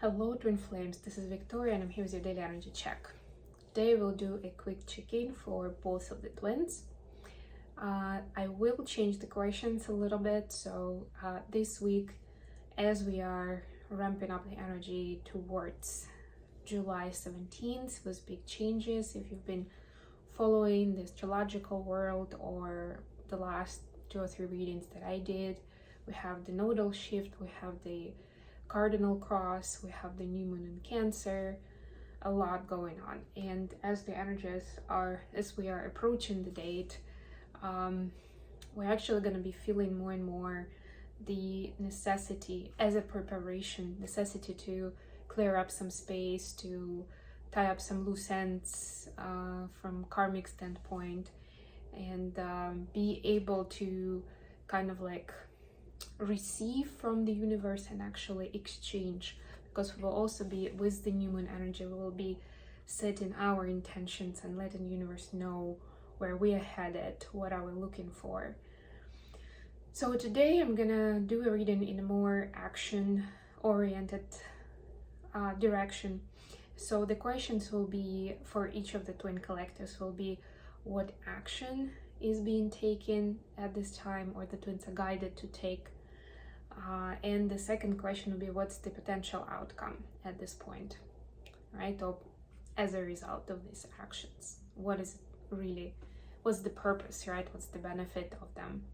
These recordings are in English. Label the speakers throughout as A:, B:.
A: Hello twin flames, this is Victoria and I'm here with your daily energy check. Today we'll do a quick check-in for both of the twins. I will change the questions a little bit, so this week, as we are ramping up the energy towards July 17th with big changes, if you've been following the astrological world or the last 2 or 3 readings that I did, we have the nodal shift, we have the cardinal cross, we have the new moon in Cancer, a lot going on. And as the energies are, as we are approaching the date, we're actually going to be feeling more and more the necessity as a preparation, necessity to clear up some space, to tie up some loose ends from karmic standpoint, and be able to kind of like receive from the universe and actually exchange, because we will also be with the new moon energy, we will be setting our intentions and letting the universe know where we are headed, what are we looking for. So today I'm gonna do a reading in a more action oriented direction. So the questions will be for each of the twin collectives will be what action is being taken at this time, or the twins are guided to take. And the second question will be what's the potential outcome at this point, right? Or as a result of these actions, what's the purpose, right? What's the benefit of them?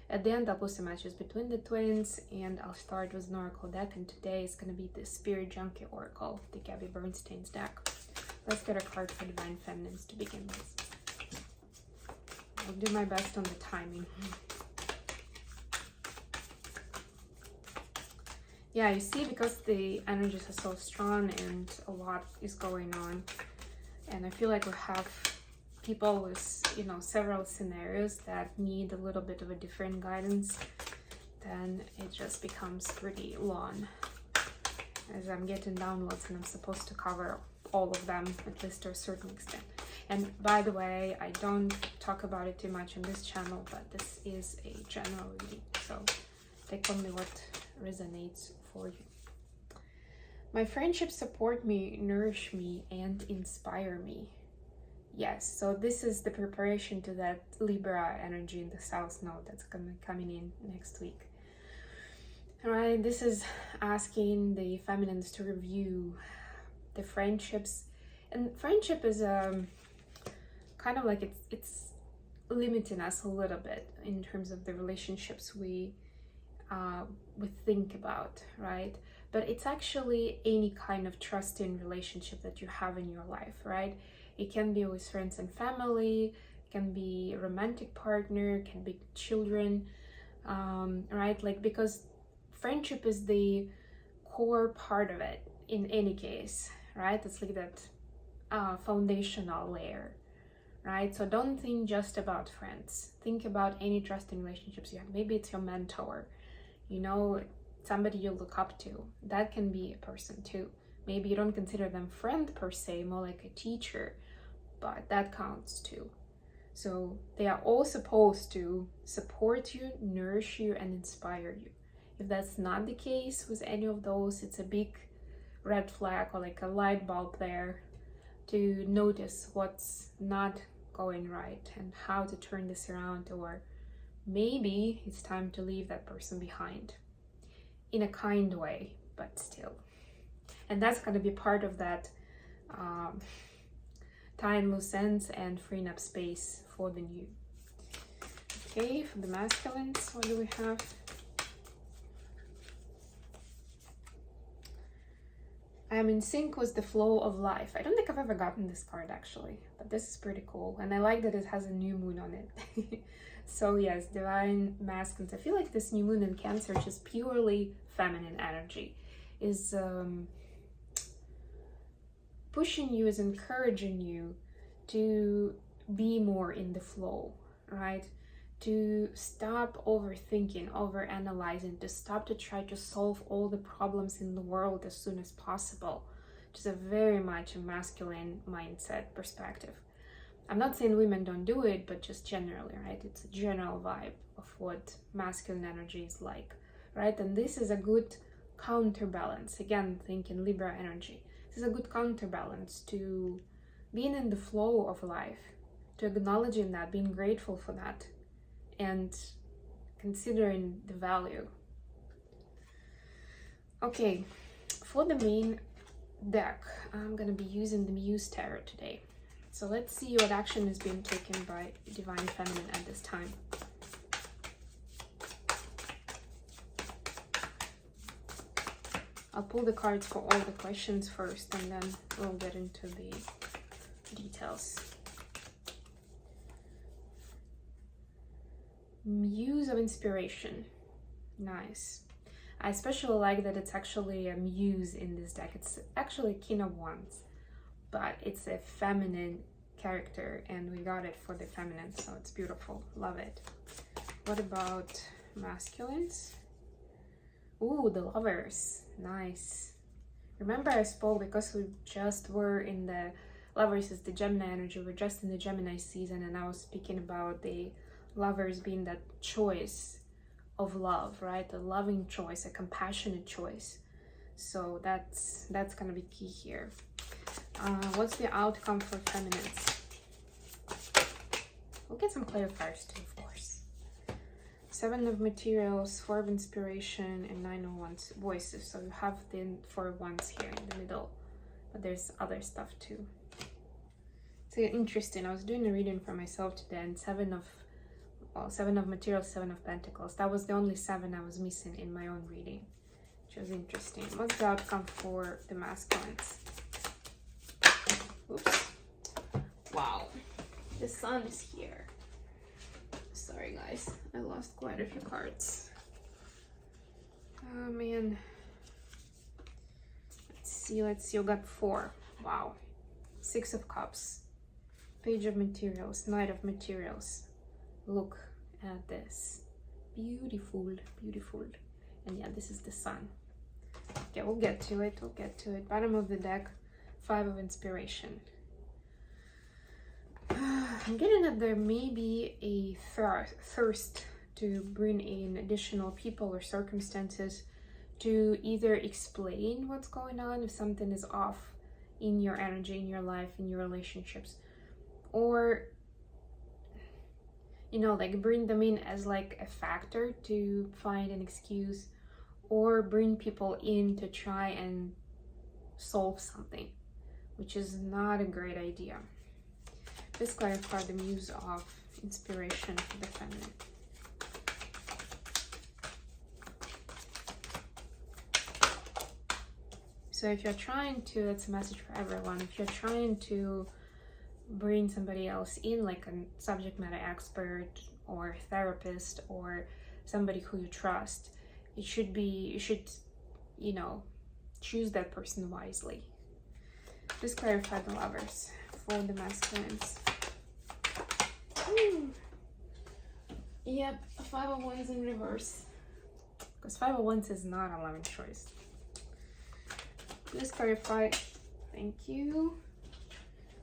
A: At the end, I'll post some matches between the twins, and I'll start with an oracle deck, and today is going to be the Spirit Junkie Oracle, the Gabby Bernstein's deck. Let's get a card for Divine Feminines to begin with. I'll do my best on the timing. Yeah, you see, because the energies are so strong and a lot is going on, and I feel like we have people with, several scenarios that need a little bit of a different guidance, then it just becomes pretty long as I'm getting downloads and I'm supposed to cover all of them, at least to a certain extent. And by the way, I don't talk about it too much on this channel, but this is a general reading, so take only what resonates for you. My friendships support me, nourish me, and inspire me. Yes, so this is the preparation to that Libra energy in the South Node that's coming in next week. All right, this is asking the feminines to review the friendships, and friendship is kind of like it's limiting us a little bit in terms of the relationships we think about, right? But it's actually any kind of trusting relationship that you have in your life, right? It can be with friends and family, it can be a romantic partner, it can be children, right? Like, because friendship is the core part of it in any case, right? It's like that foundational layer, right? So don't think just about friends. Think about any trusting relationships you have. Maybe it's your mentor, somebody you look up to. That can be a person too. Maybe you don't consider them friend per se, more like a teacher, but that counts too. So they are all supposed to support you, nourish you, and inspire you. If that's not the case with any of those, it's a big red flag or like a light bulb there to notice what's not going right and how to turn this around, or maybe it's time to leave that person behind in a kind way, but still. And that's going to be part of that tying loose ends and freeing up space for the new. Okay, for the masculines, what do we have? I am in sync with the flow of life. I don't think I've ever gotten this card actually, but this is pretty cool. And I like that it has a new moon on it. So yes, divine masculines. I feel like this new moon in Cancer, just purely feminine energy, is pushing you, is encouraging you to be more in the flow, right? To stop overthinking, overanalyzing, to stop to try to solve all the problems in the world as soon as possible, which is a very much a masculine mindset perspective. I'm not saying women don't do it, but just generally, right? It's a general vibe of what masculine energy is like, right? And this is a good counterbalance. Again, thinking Libra energy. This is a good counterbalance to being in the flow of life, to acknowledging that, being grateful for that, and considering the value. Okay, for the main deck, I'm gonna be using the Muse Tarot today. So let's see what action is being taken by Divine Feminine at this time. I'll pull the cards for all the questions first, and then we'll get into the details. Muse of Inspiration. Nice. I especially like that it's actually a muse in this deck. It's actually King of Wands, but it's a feminine character, and we got it for the feminine, so it's beautiful. Love it. What about masculines? Ooh, the Lovers. Nice. Remember I spoke, because we just were in the Lovers is the Gemini energy. We're just in the Gemini season, and I was speaking about the Lovers being that choice of love, right? A loving choice, a compassionate choice. So that's gonna be key here. What's the outcome for feminines? We'll get some clarifiers too, of course. 7 of Materials, 4 of Inspiration, and 9 of Wands, Voices. So you have the 4 of Wands here in the middle, but there's other stuff too. So interesting. I was doing a reading for myself today, and 7 of Materials, 7 of Pentacles. That was the only 7 I was missing in my own reading, which was interesting. What's the outcome for the masculines? Oops. Wow. The Sun is here. Sorry guys, I lost quite a few cards. Oh man. Let's see. You got 4. Wow. 6 of Cups. Page of Materials. Knight of Materials. Look at this. Beautiful, beautiful. And yeah, this is the Sun. Okay, we'll get to it. Bottom of the deck, 5 of Inspiration. I'm getting that there may be a thirst to bring in additional people or circumstances to either explain what's going on if something is off in your energy, in your life, in your relationships, or like bring them in as like a factor to find an excuse, or bring people in to try and solve something, which is not a great idea. Let's clarify the Muse of Inspiration for the feminine. So if you're trying to, that's a message for everyone, if you're trying to bring somebody else in, like a subject matter expert or therapist or somebody who you trust, you should choose that person wisely. Just clarify the Lovers for the masculines. Yep, 5 of Wands in reverse, because 5 of Wands is not a loving choice. Please clarify. Thank you.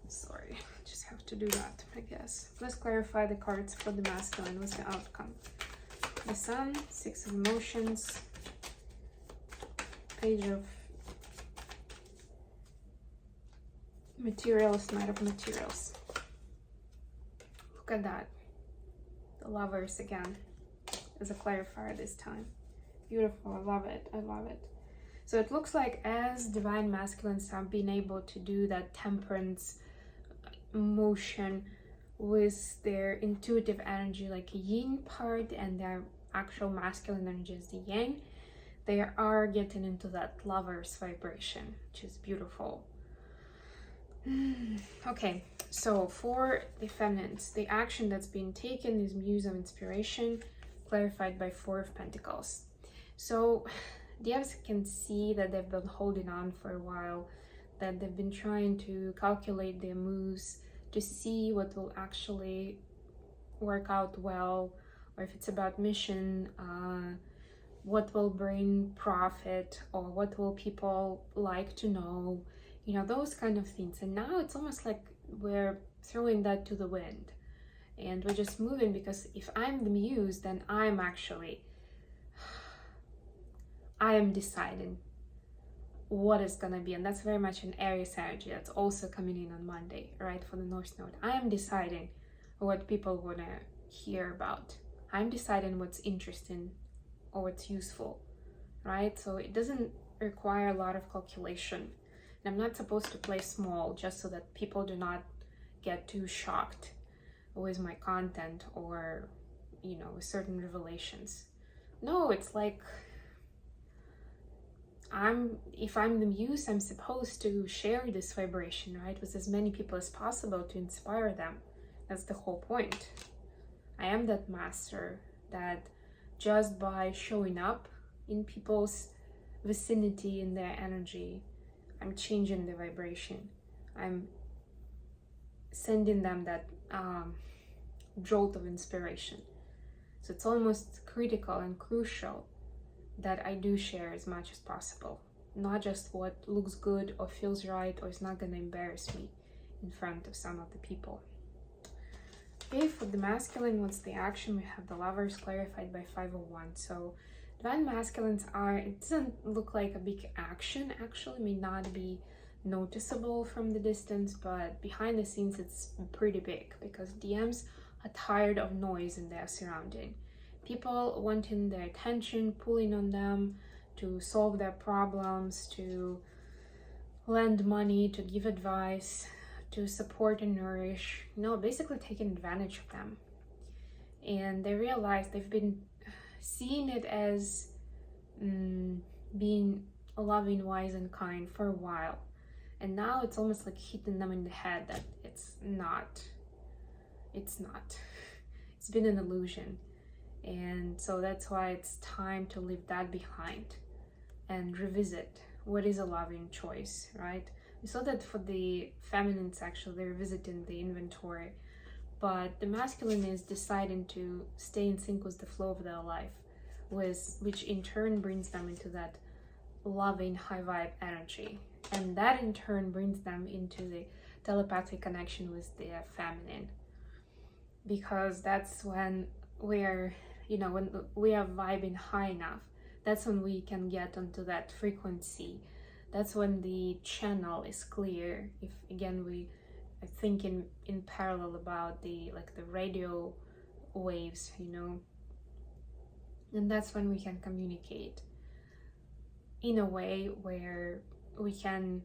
A: Sorry, just have to do that, I guess. Let's clarify the cards for the masculine. What's the outcome? The Sun, 6 of Emotions, Page of Materials, Knight of Materials. Look at that. The Lovers again as a clarifier this time. Beautiful. I love it. So it looks like as divine masculines have been able to do that temperance motion with their intuitive energy, like a yin part, and their actual masculine energy is the yang, they are getting into that Lovers vibration, which is beautiful. Okay, so for the feminines, the action that's being taken is Muse of Inspiration, clarified by 4 of Pentacles. So the others can see that they've been holding on for a while, that they've been trying to calculate their moves to see what will actually work out well, or if it's about mission, what will bring profit, or what will people like to know, those kind of things. And now it's almost like we're throwing that to the wind and we're just moving, because if I'm the Muse, then I'm I am deciding what is gonna be, and that's very much an Aries energy that's also coming in on Monday, right? For the North Node, I am deciding what people wanna hear about. I'm deciding what's interesting or what's useful, right? So it doesn't require a lot of calculation. And I'm not supposed to play small just so that people do not get too shocked with my content or, you know, with certain revelations. No, it's like if I'm the muse, I'm supposed to share this vibration, right, with as many people as possible to inspire them. That's the whole point. I am that master that just by showing up in people's vicinity, in their energy, I'm changing the vibration. I'm sending them that jolt of inspiration. So it's almost critical and crucial that I do share as much as possible, not just what looks good or feels right or is not going to embarrass me in front of some of the people. Okay, for the masculine, what's the action? We have the Lovers clarified by 501. So divine masculines are, it doesn't look like a big action, actually may not be noticeable from the distance, but behind the scenes it's pretty big, because DMs are tired of noise in their surrounding. People wanting their attention, pulling on them to solve their problems, to lend money, to give advice, to support and nourish, you know, basically taking advantage of them. And they realize they've been seeing it as being loving, wise, and kind for a while. And now it's almost like hitting them in the head that it's not. It's been an illusion. And so that's why it's time to leave that behind and revisit what is a loving choice, right? We saw that for the feminines, actually, they're revisiting the inventory, but the masculine is deciding to stay in sync with the flow of their life, which in turn brings them into that loving, high vibe energy. And that in turn brings them into the telepathic connection with the feminine, because that's when we're, you know, when we are vibing high enough, that's when we can get onto that frequency. That's when the channel is clear. If again we are thinking in parallel about the radio waves, you know, and that's when we can communicate in a way where we can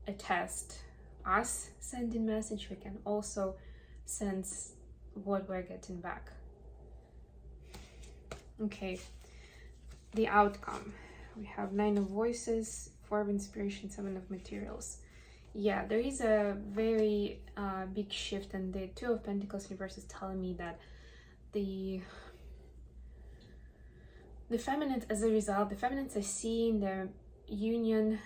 A: attest us sending message. We can also sense what we're getting back. Okay, the outcome. We have 9 of Voices, 4 of Inspiration, 7 of Materials. Yeah, there is a very big shift, and the 2 of Pentacles reverse is telling me that the feminines, as a result, the feminines are seeing their union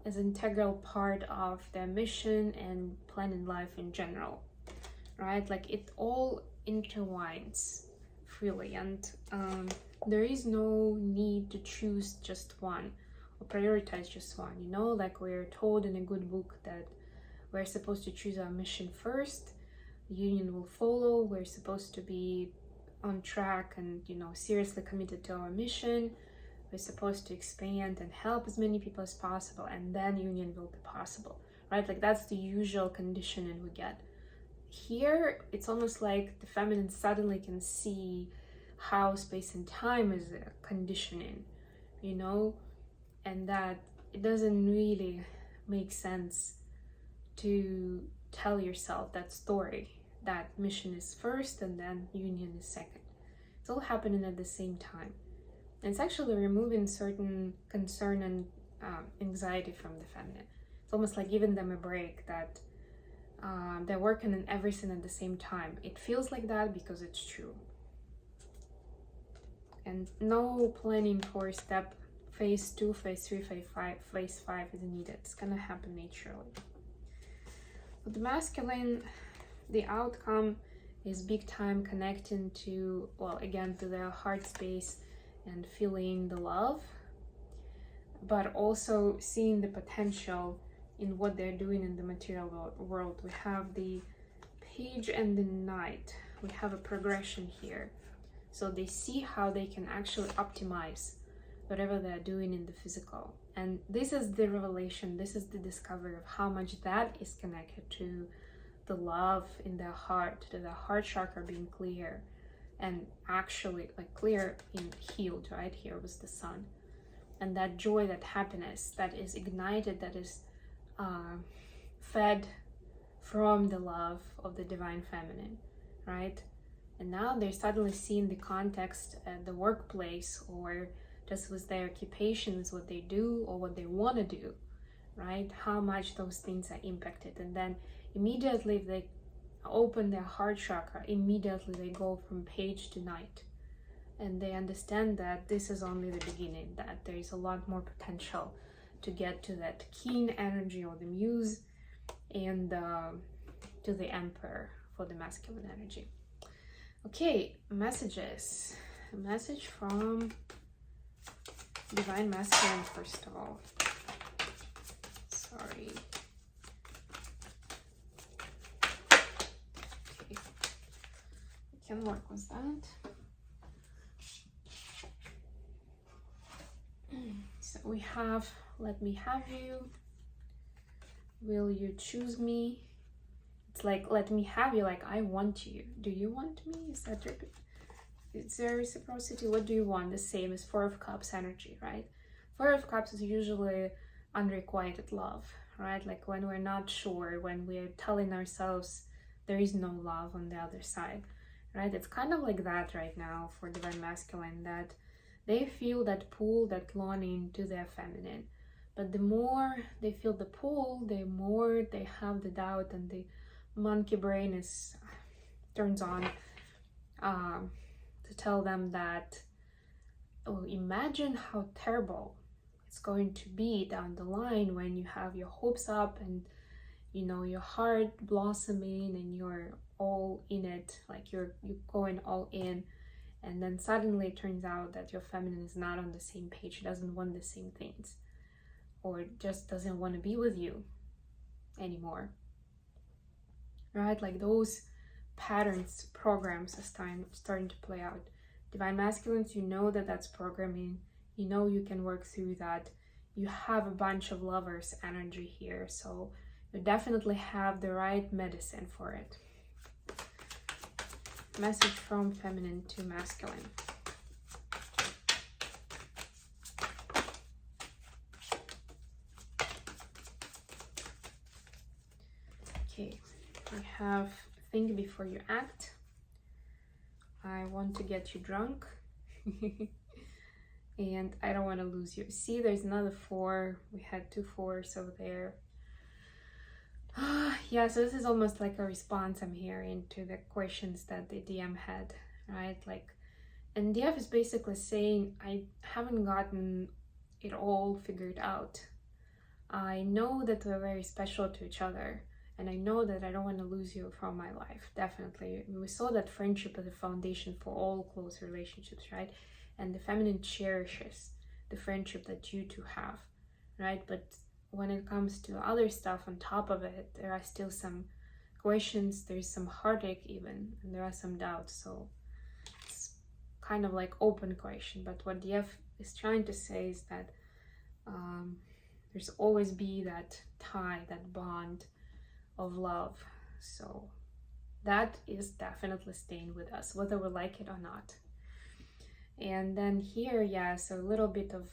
A: as an integral part of their mission and planning life in general, right? Like it all intertwines freely, and there is no need to choose just one or prioritize just one, you know, like we're told in a good book that we're supposed to choose our mission first, the union will follow, we're supposed to be on track and, you know, seriously committed to our mission, we're supposed to expand and help as many people as possible, and then union will be possible, right? Like that's the usual conditioning we get. Here it's almost like the feminine suddenly can see how space and time is a conditioning, you know, and that it doesn't really make sense to tell yourself that story, that mission is first and then union is second. It's all happening at the same time. And it's actually removing certain concern and anxiety from the feminine. It's almost like giving them a break, that they're working on everything at the same time. It feels like that because it's true. And no planning for step phase 2, phase 3, phase 5 is needed. It's gonna happen naturally. With the masculine, the outcome is big time connecting to, well, again, to their heart space and feeling the love, but also seeing the potential in what they're doing in the material world. We have the Page and the Knight. We have a progression here. So they see how they can actually optimize whatever they're doing in the physical. And this is the revelation, this is the discovery of how much that is connected to the love in their heart, to the heart chakra being clear, and actually like clear in healed, right? Here was the sun. And that joy, that happiness that is ignited, that is fed from the love of the divine feminine, right? And now they're suddenly seeing the context at the workplace, or just with their occupations, what they do or what they want to do, right? How much those things are impacted. And then immediately if they open their heart chakra, immediately they go from page to night. And they understand that this is only the beginning, that there is a lot more potential to get to that keen energy or the muse, and to the emperor for the masculine energy. Okay, messages. A message from divine masculine, first of all. Sorry. Okay, we can work with that. So we have, let me have you. Will you choose me? It's like, let me have you, like I want you. Do you want me? Is that is there reciprocity? What do you want? The same as Four of Cups energy, right? Four of Cups is usually unrequited love, right? Like when we're not sure, when we're telling ourselves there is no love on the other side, right? It's kind of like that right now for divine masculine, that they feel that pull, that longing to their feminine. But the more they feel the pull, the more they have the doubt, and the monkey brain turns on to tell them that, oh, imagine how terrible it's going to be down the line when you have your hopes up and, you know, your heart blossoming and you're all in it, like you're going all in, and then suddenly it turns out that your feminine is not on the same page, doesn't want the same things, or just doesn't want to be with you anymore, right? Like those patterns, programs are starting to play out. Divine masculines, you know that that's programming, you know you can work through that. You have a bunch of lovers energy here, so you definitely have the right medicine for it. Message from feminine to masculine. Okay, we have think before you act. I want to get you drunk. And I don't want to lose you. See, there's another 4. We had 2 4s over there. Yeah, so this is almost like a response I'm hearing to the questions that the DM had, right? Like, and DF is basically saying, I haven't gotten it all figured out. I know that we're very special to each other, and I know that I don't want to lose you from my life, definitely. We saw that friendship is the foundation for all close relationships, right? And the feminine cherishes the friendship that you two have, right? But when it comes to other stuff on top of it, there are still some questions, there's some heartache even, and there are some doubts. So it's kind of like open question. But what DF is trying to say is that there's always be that tie, that bond of love. So that is definitely staying with us, whether we like it or not. And then here, yeah, so a little bit of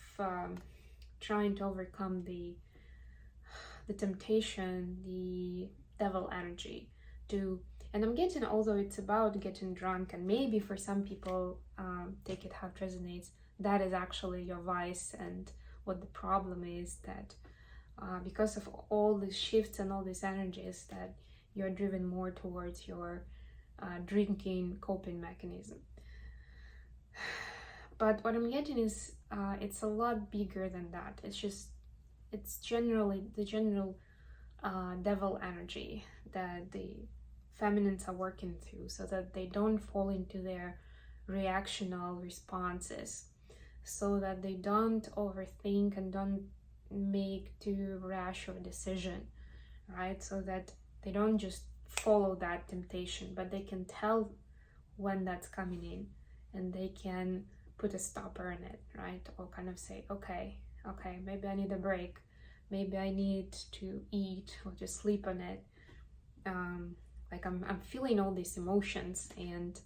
A: trying to overcome the temptation, the devil energy to, and I'm getting, although it's about getting drunk, and maybe for some people take it how it resonates, that is actually your vice. And what the problem is that because of all these shifts and all these energies, that you're driven more towards your drinking coping mechanism. But what I'm getting is it's a lot bigger than that. It's generally the general devil energy that the feminines are working through, so that they don't fall into their reactional responses, so that they don't overthink and don't make too rash of a decision, right? So that they don't just follow that temptation, but they can tell when that's coming in, and they can put a stopper in it, right? Or kind of say, okay, maybe I need a break. Maybe I need to eat or just sleep on it. Like I'm feeling all these emotions and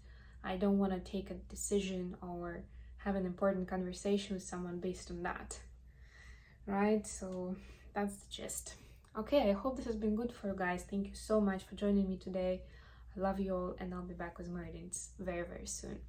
A: I don't want to take a decision or have an important conversation with someone based on that, right? So that's the gist. Okay, I hope this has been good for you guys. Thank you so much for joining me today. I love you all, and I'll be back with more readings very, very soon.